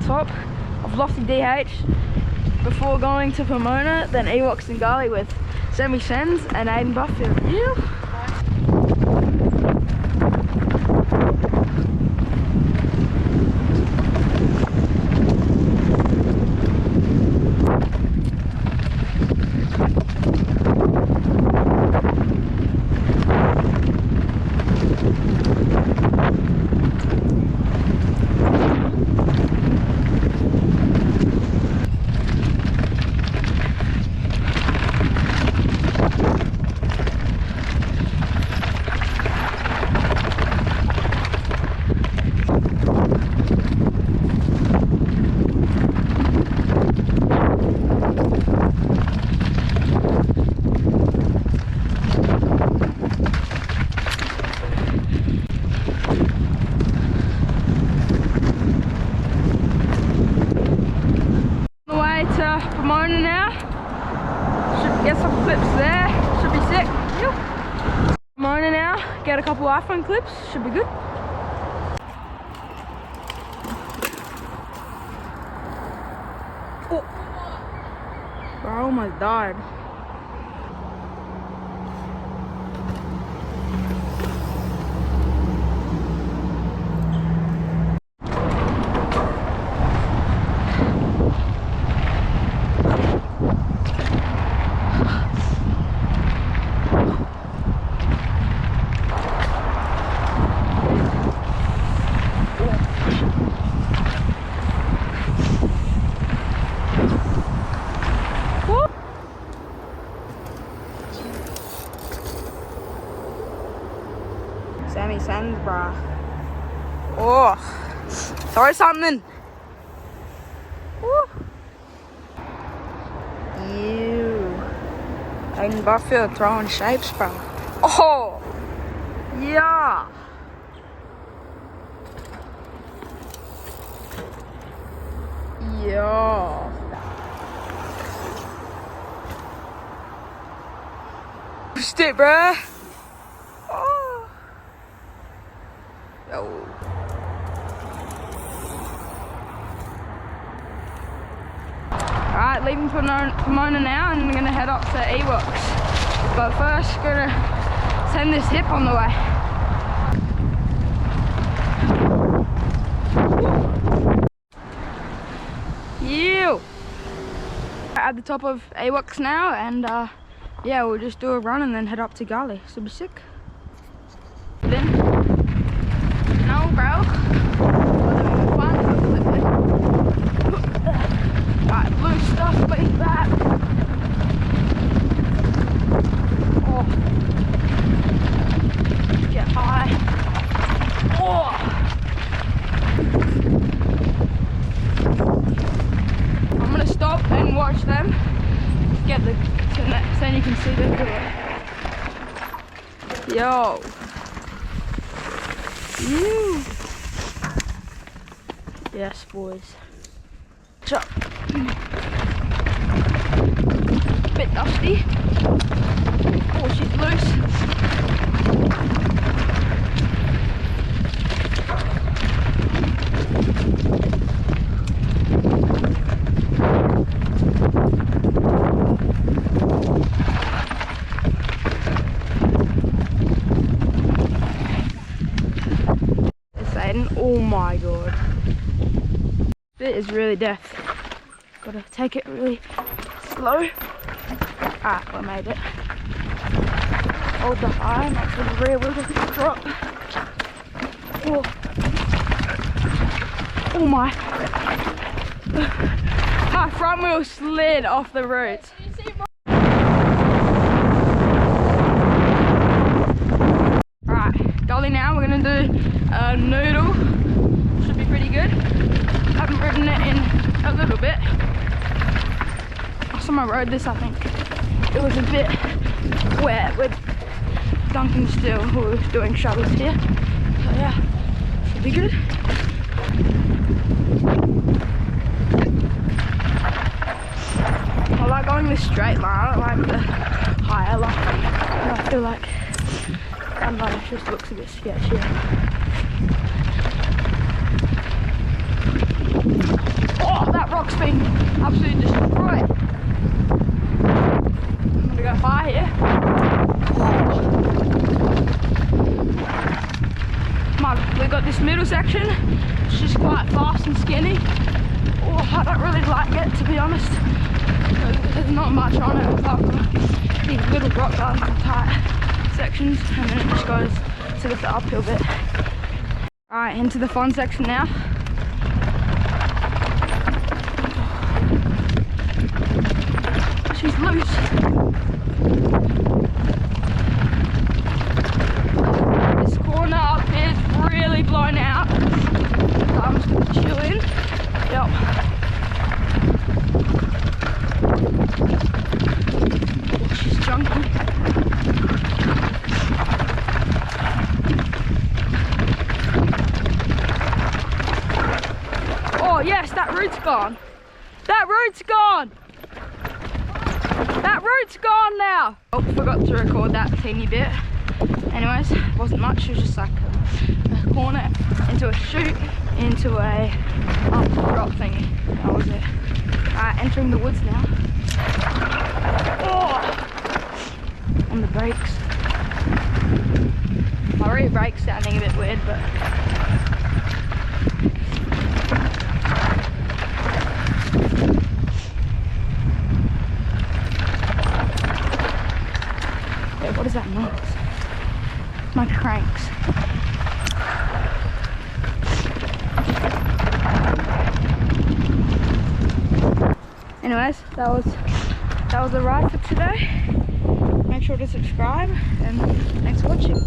top of Lofty DH before going to Pomona, then Ewoks and Gully with Sammy Sens and Aiden Buffield. Yeah. Pomona now. Should get some clips there. Should be sick. Yep. Pomona now. Get a couple iPhone clips. Should be good. Oh. Bro, I almost died. Sammy Sens, brah. Oh, throw something. Woo. Ew. Aiden Buffield throwing shapes, bro. Oh, yeah. Yeah. Stick, bruh. Oh. Yo. Alright, leaving Pomona now and I'm gonna head up to Ewoks. But first, gonna send this hip on the way. You. At the top of Ewoks now, and yeah, we'll just do a run and then head up to Gully. So be sick. Then, no, bro. Right, blue stuff, leave that. Oh. Get high. Oh. I'm gonna stop and watch them. Get the so you can see them do it. Yo. Woo. Yes, boys. So, bit dusty. Oh, she's loose. Oh my god. It is really death. Gotta take it really slow. Ah, I made it. Hold the high, make sure the rear wheel doesn't drop. Oh, oh my. My front wheel slid off the roots. Alright, Gully now, we're gonna do a noodle. Should be pretty good. Haven't ridden it in a little bit. Last time I rode this, I think it was a bit wet with Duncan still, who was doing shuttles here. So yeah, should be good. I like going this straight line, I don't like the higher line. I feel like, I don't know, it just looks a bit sketchy. absolutely destroy it. I'm gonna go high here. We got this middle section. It's just quite fast and skinny. Oh, I don't really like it, to be honest. There's not much on it. Apart from these little rock gardens and tight sections, and then it just goes to the uphill bit. Alright, into the fun section now. She's loose. This corner up here is really blown out. So I'm just gonna chill in. Yep. Oh, she's chunky. Oh yes, that root's gone. That root's gone. That root's gone now. Oh, forgot to record that teeny bit. Anyways, it wasn't much. It was just like a corner into a chute into a drop thingy. That was it. Entering the woods now. Oh, on the brakes. My rear brake's sounding a bit weird, but. What is that noise? My cranks. Anyways, that was the ride for today. Make sure to subscribe and thanks for watching.